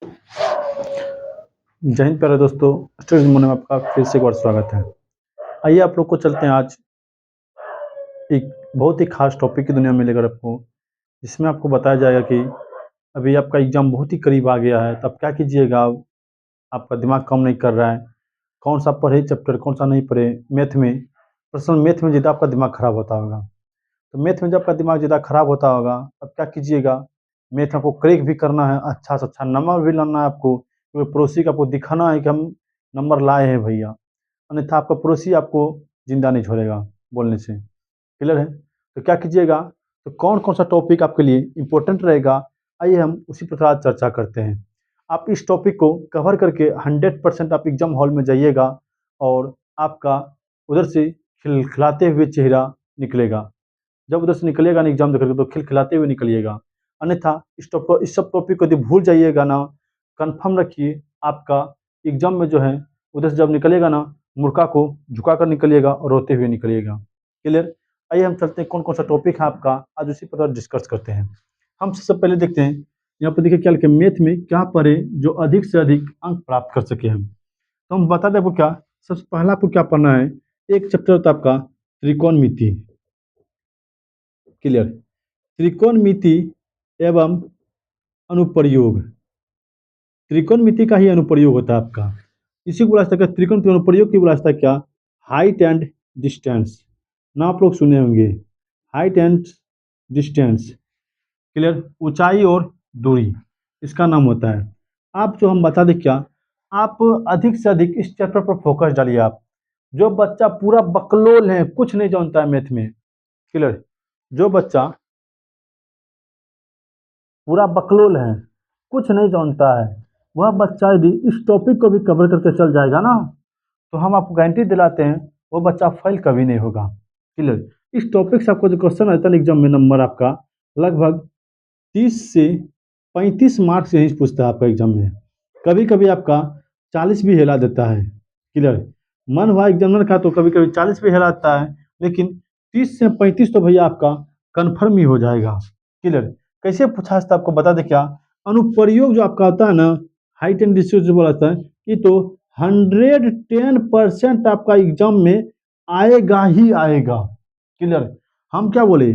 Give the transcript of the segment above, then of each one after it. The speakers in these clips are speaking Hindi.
जय हिंद प्यारे दोस्तों, स्टडीज मोने में आपका फिर से एक बार स्वागत है। आइए आप लोग को चलते हैं आज एक बहुत ही खास टॉपिक की दुनिया में लेकर आपको, जिसमें आपको बताया जाएगा कि अभी आपका एग्जाम बहुत ही करीब आ गया है, तब क्या कीजिएगा। आपका दिमाग काम नहीं कर रहा है, कौन सा पढ़े चैप्टर, कौन सा नहीं पढ़े। मैथ में, पर्सनल मैथ में ज़्यादा आपका दिमाग खराब होता होगा। तो मैथ में जब आपका दिमाग ज़्यादा खराब होता होगा, तब क्या कीजिएगा, मैथ आपको क्रैक भी करना है, अच्छा से अच्छा नंबर भी लाना है आपको, क्योंकि पड़ोसी को आपको दिखाना है कि हम नंबर लाए हैं भैया, अन्यथा आपका पड़ोसी आपको जिंदा नहीं छोड़ेगा बोलने से। क्लियर है? तो क्या कीजिएगा, तो कौन कौन सा टॉपिक आपके लिए इम्पोर्टेंट रहेगा, आइए हम उसी प्रकार चर्चा करते हैं। आप इस टॉपिक को कवर करके 100% आप एग्जाम हॉल में जाइएगा और आपका उधर से खिलखिलाते हुए चेहरा निकलेगा। जब उधर से निकलिएगा ना एग्जाम देकर के, तो खिलखिलाते हुए निकलिएगा, अन्यथा इस सब टॉपिक को यदि भूल जाइएगा ना, कंफर्म रखिए आपका एग्जाम में जो है, उधर से जब निकलिएगा ना, मुर्गा को झुका कर निकलिएगा और रोते हुए निकलिएगा। क्लियर? आइए हम चलते हैं, कौन कौन सा टॉपिक है आपका, आज उसी पर डिस्कस करते हैं। हम सबसे पहले देखते हैं, यहाँ पर देखिए क्या लिखे, मैथ में क्या पढ़े जो अधिक से अधिक अंक प्राप्त कर सके हम। तो हम बता दें आपको क्या, सबसे पहला आपको क्या पढ़ना है, एक चैप्टर होता है आपका त्रिकोणमिति। क्लियर? त्रिकोणमिति एवं अनुप्रयोग, त्रिकोणमिति का ही अनुप्रयोग होता है आपका। इसी को बोला जाता है, त्रिकोण के अनुप्रयोग की बोला जाता है क्या, हाइट एंड डिस्टेंस। ना आप लोग सुने होंगे, हाइट एंड डिस्टेंस। क्लियर? ऊंचाई और दूरी, इसका नाम होता है। आप जो हम बता दें क्या, आप अधिक से अधिक इस चैप्टर पर फोकस डालिए। आप जो बच्चा पूरा बकलोल है, कुछ नहीं जानता है मैथ में, क्लियर, जो बच्चा पूरा बकलोल है, कुछ नहीं जानता है, वह बच्चा यदि इस टॉपिक को भी कवर करके चल जाएगा ना, तो हम आपको गारंटी दिलाते हैं वो बच्चा फेल कभी नहीं होगा। क्लियर? इस टॉपिक से आपको जो क्वेश्चन आता है एग्जाम में, नंबर आपका लगभग 30 से 35 मार्क्स से ही पूछता है आपका एग्जाम में। कभी कभी आपका 40 भी हिला देता है। क्लियर? मन हुआ एग्जामिनर का तो कभी कभी 40 भी हिलाता है, लेकिन 30 से 35 तो भैया आपका कन्फर्म ही हो जाएगा। क्लियर? कैसे पूछा जाता है आपको बता दें क्या, अनुप्रयोग जो आपका होता है ना, हाइट एंड डिस्टेंस जो बोला जाता है, ये तो 110% आपका एग्जाम में आएगा ही आएगा। क्लियर? हम क्या बोले,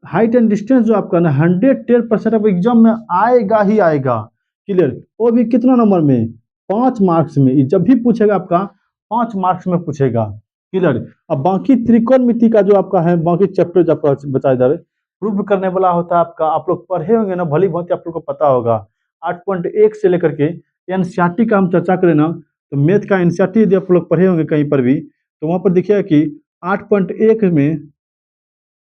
हाइट एंड डिस्टेंस जो आपका ना 110% ऑफ एग्जाम में आएगा ही आएगा। क्लियर? वो भी कितना नंबर में, 5 मार्क्स में। ये जब भी पूछेगा आपका 5 मार्क्स में पूछेगा। क्लियर? अब बाकी त्रिकोणमिति का जो आपका है, बाकी चैप्टर जो आपका बचा इधर प्रूव करने वाला होता है आपका, आप लोग पढ़े होंगे ना, भली भांति आप लोग को पता होगा। 8.1 से लेकर के एनसीईआरटी का हम चर्चा करें ना, तो मैथ का एनसीईआरटी यदि आप लोग पढ़े होंगे कहीं पर भी, तो वहाँ पर देखिएगा कि 8.1 में,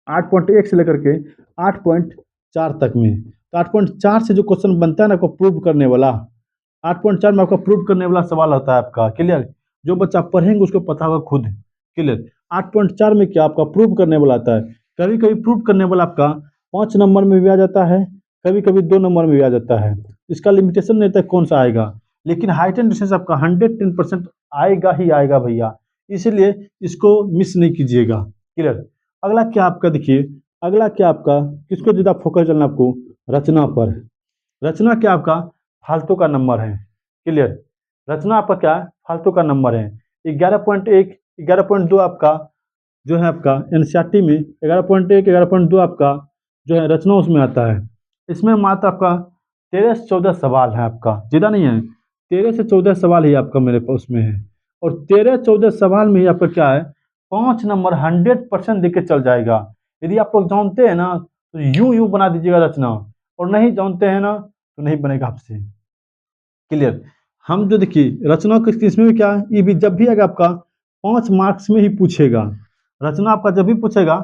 8.1 से लेकर के 8.4 तक में, तो 8.4 से जो क्वेश्चन बनता है ना आपको प्रूव करने वाला, 8.4 में आपका प्रूव करने वाला सवाल होता है आपका। क्लियर? जो बच्चा पढ़ेंगे उसको पता होगा खुद। क्लियर? 8.4 में क्या आपका प्रूव करने वाला आता है। कभी कभी प्रूव करने वाला आपका 5 नंबर में भी आ जाता है, कभी कभी 2 नंबर में भी आ जाता है। इसका लिमिटेशन नहीं रहता है कौन सा आएगा, लेकिन हाइट एंड डिस्टेंस आपका 110% आएगा ही आएगा भैया, इसलिए इसको मिस नहीं कीजिएगा। क्लियर? अगला क्या आपका देखिए, अगला क्या आपका, किसको ज़्यादा फोकस करना आपको, रचना पर। रचना क्या आपका फालतू का नंबर है। क्लियर? रचना आपका क्या है, फालतू का नंबर है। 11.1, 11.2 आपका जो है, आपका एनसीईआरटी में 11.1, 11.2 आपका जो है रचना उसमें आता है। इसमें मात्र आपका 13 से 14 सवाल है आपका, ज़्यादा नहीं है, 13 से 14 सवाल ही आपका मेरे पास उसमें है। और 13-14 सवाल में ही आपका क्या है, 5 नंबर 100% देके चल जाएगा। यदि आप लोग जानते हैं ना, तो यूं यूं बना दीजिएगा रचना, और नहीं जानते हैं ना, तो नहीं बनेगा आपसे। क्लियर? हम जो देखिए रचना किस इसमें भी क्या है, ये भी जब भी आएगा आपका 5 मार्क्स में ही पूछेगा। रचना आपका जब भी पूछेगा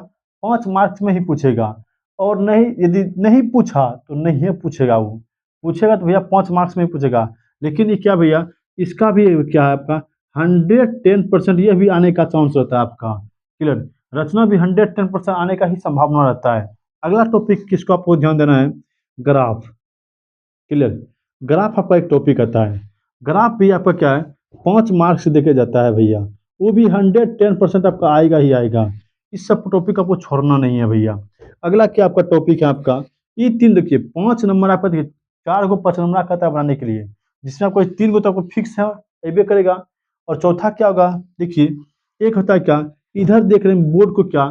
5 मार्क्स में ही पूछेगा, और नहीं यदि नहीं पूछा तो नहीं है पूछेगा, वो पूछेगा तो भैया 5 मार्क्स में ही पूछेगा। लेकिन ये क्या भैया, इसका भी क्या है आपका 110% ये भी आने का चांस रहता है आपका। क्लियर? रचना भी 110% आने का ही संभावना रहता है। अगला टॉपिक किसको आपको ध्यान देना है, ग्राफ। क्लियर? ग्राफ आपका एक टॉपिक आता है, ग्राफ भी आपका क्या है 5 मार्क्स देके जाता है भैया, वो भी 110% आपका आएगा ही आएगा। इस सब टॉपिक आपको छोड़ना नहीं है भैया। अगला क्या आपका टॉपिक है आपका, ये 3 देखिए 5 नंबर आपका देखिए, 4 गो 5 नंबरा कहता है बनाने के लिए, जिसमें कोई 3 गो तो आपको फिक्स है, अइबे करेगा। और चौथा क्या होगा, देखिए एक होता है क्या, इधर देख रहे हैं बोर्ड को क्या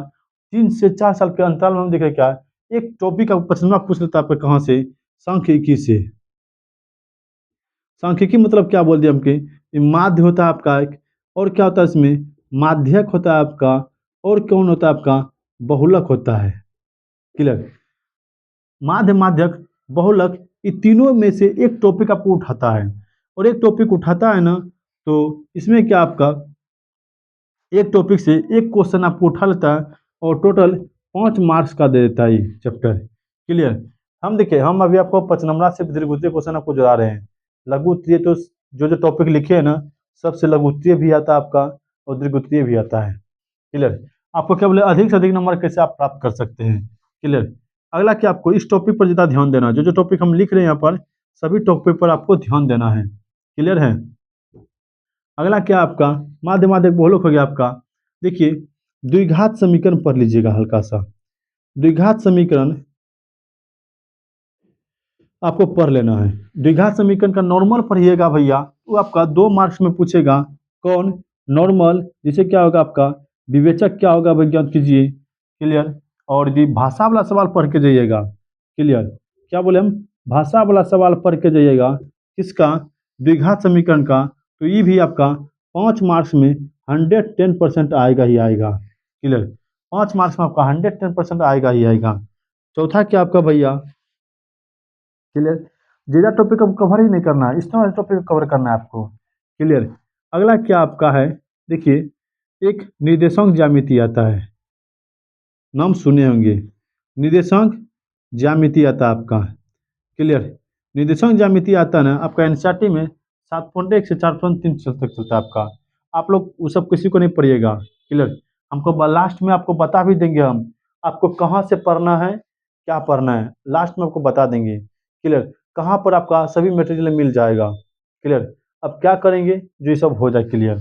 3 से 4 साल के अंतराल में हम देख रहे हैं क्या, एक टॉपिक का 5 नंबरा पूछ लेता है आपका कहाँ से, सांख्यिकी से। सांख्यिकी मतलब क्या बोल दिया हमके, ये माध्य होता है आपका एक, और क्या होता है इसमें, माध्यक होता है आपका, और कौन होता है आपका, बहुलक होता है। क्लियर, माध्य माध्यक बहुलक, ये तीनों में से एक टॉपिक आपको उठाता है, और एक टॉपिक उठाता है ना, तो इसमें क्या आपका एक टॉपिक से एक क्वेश्चन आपको उठा लेता है, और टोटल 5 मार्क्स का दे देता है ये चैप्टर। क्लियर, हम देखिए हम अभी आपको 5 नंबरा से दीर्घवृत्तीय क्वेश्चन आपको जुड़ा रहे हैं। लघु उत्तरीय तो जो जो टॉपिक लिखे हैं ना, सबसे लघु उत्तरीय भी आता है आपका, और दीर्घवृत्तीय भी आता है। क्लियर, आपको क्या बोले, अधिक से अधिक नंबर कैसे आप प्राप्त कर सकते हैं। क्लियर, अगला क्या, आपको इस टॉपिक पर ज़्यादा ध्यान देना है, जो जो टॉपिक हम लिख रहे हैं यहाँ पर, सभी टॉपिक पर आपको ध्यान देना है। क्लियर है। अगला क्या आपका, माध्य माध्यक बहुलक हो गया आपका। देखिए द्विघात समीकरण पढ़ लीजिएगा हल्का सा। द्विघात समीकरण आपको पढ़ लेना है। द्विघात समीकरण का नॉर्मल पढ़िएगा भैया, वो आपका 2 मार्क्स में पूछेगा। कौन, नॉर्मल, जिसे क्या होगा आपका, विवेचक क्या होगा विज्ञान कीजिए। क्लियर, और ये भाषा वाला सवाल पढ़ के जाइएगा। क्लियर, क्या बोले हम, भाषा वाला सवाल पढ़ के जाइएगा, किसका, द्विघात समीकरण का। तो ये भी आपका 5 मार्क्स में 110% आएगा ही आएगा। क्लियर, 5 मार्क्स में आपका 110% आएगा ही आएगा। चौथा क्या आपका भैया, क्लियर, ज़्यादा टॉपिक को कवर ही नहीं करना है, इस तरह टॉपिक को कवर करना है आपको। क्लियर, अगला क्या आपका है, देखिए एक निर्देशांक ज्यामिति आता है, नाम सुने होंगे, निर्देशांक ज्यामिति आता है आपका। क्लियर, निर्देशांक ज्यामिति आता है ना आपका, एनसीईआरटी में 7.1 से 4.3 तक चलता है आपका। आप लोग वो सब किसी को नहीं पढ़िएगा। क्लियर, हमको लास्ट में आपको बता भी देंगे हम, आपको कहाँ से पढ़ना है, क्या पढ़ना है, लास्ट में आपको बता देंगे। क्लियर, कहाँ पर आपका सभी मटेरियल मिल जाएगा। क्लियर, अब क्या करेंगे, जो ये सब हो जाए क्लियर।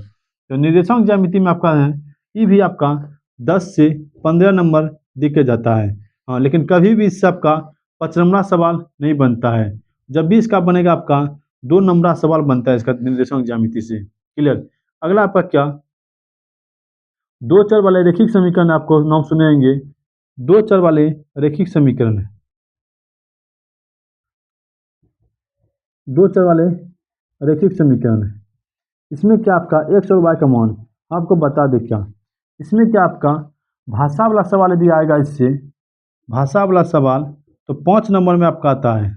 तो निर्देशांक ज्यामिति में आपका है, ये भी आपका 10 से 15 नंबर दिखे जाता है। हाँ, लेकिन कभी भी इससे आपका 5 नंबरा सवाल नहीं बनता है। जब भी इसका बनेगा आपका 2 नंबरा सवाल बनता है इसका निर्देशांक ज्यामिति से। क्लियर, अगला आपका क्या, दो चर वाले रैखिक समीकरण, आपको नाम सुनेंगे, दो चर वाले रैखिक समीकरण है, दो चर वाले रैखिक समीकरण है। इसमें क्या आपका एक्स और वाई का मान आपको बता दे क्या, इसमें क्या आपका भाषा वाला सवाल यदि आएगा, इससे भाषा वाला सवाल, तो 5 नंबर में आपका आता है।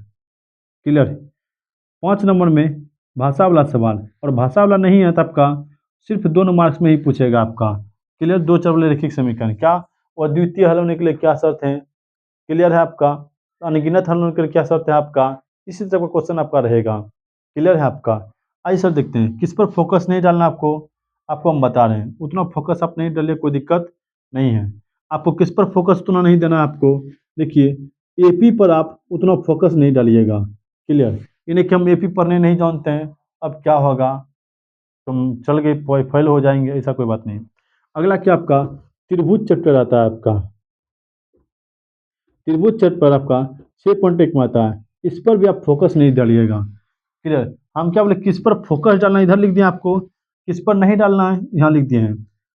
क्लियर, 5 नंबर में भाषा वाला सवाल, और भाषा वाला नहीं है तो आपका सिर्फ 2 मार्क्स में ही पूछेगा आपका। क्लियर, दो चर वाले रैखिक समीकरण क्या, और द्वितीय हल होने के लिए क्या शर्त है। क्लियर है आपका, अनगिनत हल होने के लिए क्या शर्त है आपका, इसी तरह का क्वेश्चन आपका रहेगा। क्लियर है आपका। आइए सर देखते हैं किस पर फोकस नहीं डालना आपको, आपको हम बता रहे हैं उतना फोकस आप नहीं डालिए, कोई दिक्कत नहीं है। आपको किस पर फोकस उतना नहीं देना है आपको, देखिए एपी पर आप उतना फोकस नहीं डालिएगा। क्लियर, इन्हें कि हम एपी पढ़ने नहीं जानते हैं, अब क्या होगा, तुम चल गए फेल हो जाएंगे, ऐसा कोई बात नहीं। अगला क्या आपका, त्रिभुज चैप्टर आता है आपका, त्रिभुज चैप्टर पर आपका 6.1 में आता है, इस पर भी आप फोकस नहीं डालिएगा। क्लियर, हम क्या बोले, किस पर फोकस डालना है इधर लिख दिए आपको, किस पर नहीं डालना है यहाँ लिख दिए हैं।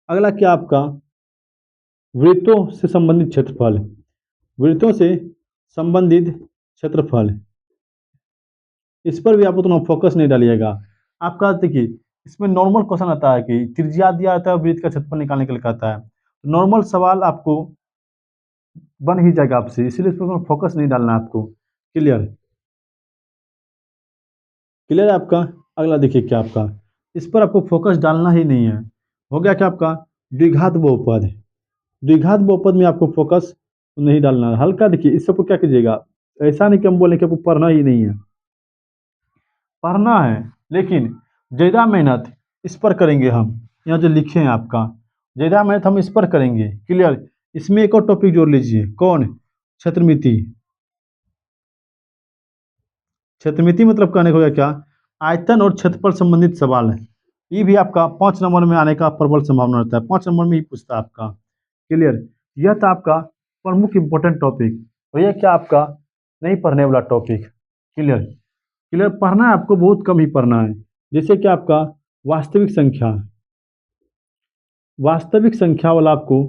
अगला क्या आपका, वृत्तों से संबंधित क्षेत्रफल, वृत्तों से संबंधित क्षेत्रफल, इस पर भी आप उतना फोकस नहीं डालिएगा। आपका देखिए इसमें नॉर्मल क्वेश्चन आता है कि त्रिज्या दिया जाता है, वृत्त का क्षेत्रफल निकालने के लिए कहता है, नॉर्मल सवाल आपको बन ही जाएगा आपसे, इसीलिए इस पर फोकस नहीं डालना है आपको। क्लियर, क्लियर है आपका। अगला देखिए क्या आपका, इस पर आपको फोकस डालना ही नहीं है। हो गया क्या आपका, द्विघात बहुपद, द्विघात बहुपद में आपको फोकस नहीं डालना है। हल्का देखिए इस सबको क्या कीजिएगा, ऐसा नहीं कि हम बोले कि आपको पढ़ना ही नहीं है, पढ़ना है, लेकिन ज़्यादा मेहनत इस पर करेंगे हम। यहाँ जो लिखे हैं आपका, ज़्यादा मेहनत हम इस पर करेंगे। क्लियर, इसमें एक और टॉपिक जोड़ लीजिए, कौन, क्षेत्रमिति। क्षेत्रमिति मतलब कहने को क्या, आयतन और क्षेत्रफल संबंधित सवाल है, ये भी आपका 5 नंबर में आने का प्रबल संभावना रहता है, 5 नंबर में ही पूछता है आपका। क्लियर, यह था आपका प्रमुख इंपॉर्टेंट टॉपिक, और यह क्या आपका नहीं पढ़ने वाला टॉपिक। क्लियर क्लियर पढ़ना है आपको, बहुत कम ही पढ़ना है। जैसे कि आपका वास्तविक संख्या, वास्तविक संख्या वाला आपको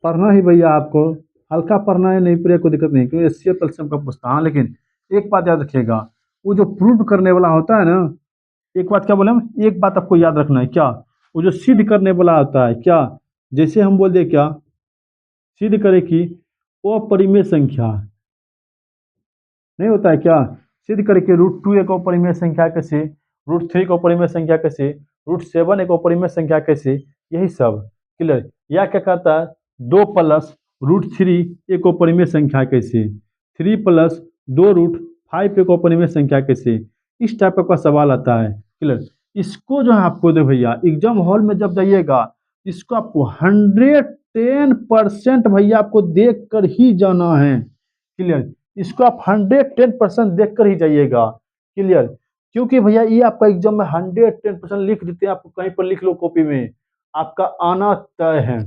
पढ़ना ही भैया, आपको हल्का पढ़ना है, नहीं पढ़े कोई दिक्कत नहीं, क्योंकि 80% का पूछता। हाँ लेकिन एक बात याद रखिएगा, वो जो प्रूव करने वाला होता है ना, एक बात क्या बोले हम, एक बात आपको याद रखना है क्या, वो जो सिद्ध करने वाला होता है क्या, जैसे हम बोल दे क्या, सिद्ध करे कि अपरिमेय संख्या नहीं होता है क्या, सिद्ध करके √2 एक अपरिमेय संख्या कैसे, √3 एक अपरिमेय संख्या कैसे, √7 एक अपरिमेय संख्या कैसे, यही सब। क्लियर। या क्या कहता है, 2 प्लस √3 एक अपरिमेय संख्या कैसे, 3 प्लस 2 √5 एक अपरिमेय संख्या कैसे, इस टाइप का सवाल आता है। क्लियर। इसको जो है आपको दे भैया एग्जाम हॉल में जब जाइएगा, इसको आपको 110% भैया आपको देख कर ही जाना है। क्लियर। इसको आप 110% देख कर ही जाइएगा। क्लियर। क्योंकि भैया ये आपका एग्जाम में 110% लिख देते हैं, आपको कहीं पर लिख लो कॉपी में, आपका आना तय है।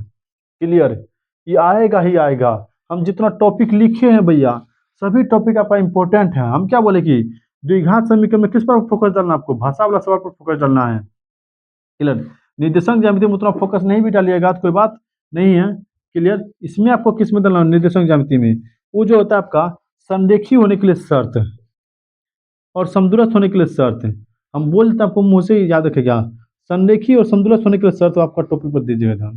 क्लियर। ये आएगा ही आएगा। हम जितना टॉपिक लिखे हैं भैया, सभी टॉपिक आपका इंपॉर्टेंट है। हम क्या बोले कि द्विघात समीकरण में किस पर फोकस डालना है आपको, भाषा वाला सवाल पर फोकस डालना है। क्लियर। निर्देशांक ज्यामिति में उतना फोकस नहीं भी डालिएगा तो कोई बात नहीं है। क्लियर। इसमें आपको किस में डालना है, निर्देशांक ज्यामिति में वो जो होता है आपका संरेखी होने के लिए शर्त और समदूरस्थ होने के लिए शर्त है। हम बोलते हैं आपको मुंह से ही याद रखेगा, संरेखी और समदूरस्थ होने के लिए शर्त आपका टॉपिक पर दीजिएगा।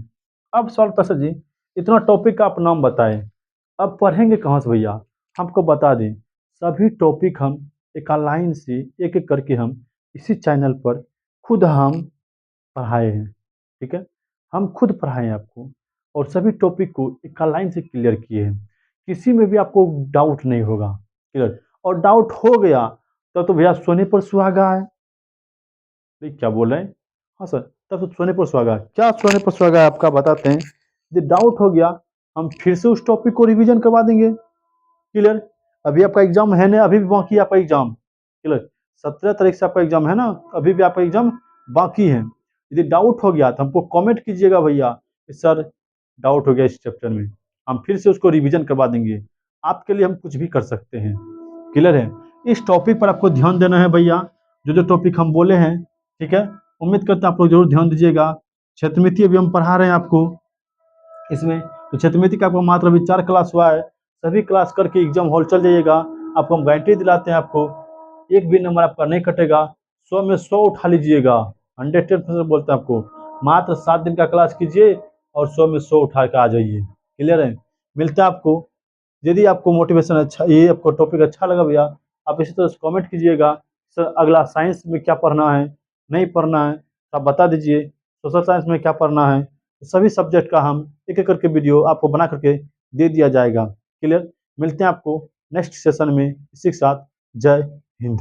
अब सवाल था सर जी, इतना टॉपिक का आप नाम बताएं, अब पढ़ेंगे कहाँ से भैया, हमको बता दें। सभी टॉपिक हम एक लाइन से एक एक करके हम इसी चैनल पर खुद हम पढ़ाए हैं। ठीक है, हम खुद पढ़ाए हैं आपको, और सभी टॉपिक को एक लाइन से क्लियर किए हैं। किसी में भी आपको डाउट नहीं होगा। क्लियर। और डाउट हो गया तो भैया सोने पर सुहागा है। नहीं, क्या बोल रहे हैं, हाँ सर, तब तो सोने पर सुहागा है। क्या सोने पर सुहागा है आपका, बताते हैं। यदि डाउट हो गया, हम फिर से उस टॉपिक को रिवीजन करवा देंगे। क्लियर। अभी आपका एग्जाम है ना, अभी भी बाकी है आपका एग्जाम। क्लियर। 17 तारीख से आपका एग्जाम है ना, अभी भी आपका एग्जाम बाकी है। यदि डाउट हो गया तो हमको कमेंट कीजिएगा भैया कि सर डाउट हो गया इस चैप्टर में, हम फिर से उसको रिवीजन करवा देंगे। आपके लिए हम कुछ भी कर सकते हैं। क्लियर है। इस टॉपिक पर आपको ध्यान देना है भैया, जो जो टॉपिक हम बोले हैं। ठीक है, उम्मीद करते हैं आप लोग जरूर ध्यान दीजिएगा। क्षेत्रमिति अभी हम पढ़ा रहे हैं आपको इसमें, तो क्षेत्रमिति का आपको मात्र अभी 4 क्लास हुआ है। सभी क्लास करके एग्जाम हॉल चल जाइएगा, आपको हम गारंटी दिलाते हैं, आपको एक भी नंबर आपका नहीं कटेगा। 100 में 100 उठा लीजिएगा, 110% बोलते हैं आपको। मात्र 7 दिन का क्लास कीजिए और 100 में 100 उठा के आ जाइए। क्लियर है। मिलता है आपको। यदि आपको मोटिवेशन अच्छा, ये आपको टॉपिक अच्छा लगा भैया, आप इसी तरह से कमेंट कीजिएगा, सर अगला साइंस में क्या पढ़ना है, नहीं पढ़ना है, आप बता दीजिए। सोशल साइंस में क्या पढ़ना है, सभी सब्जेक्ट का हम एक एक करके वीडियो आपको बना करके दे दिया जाएगा। क्लियर। मिलते हैं आपको नेक्स्ट सेशन में, इसी के साथ जय हिंद।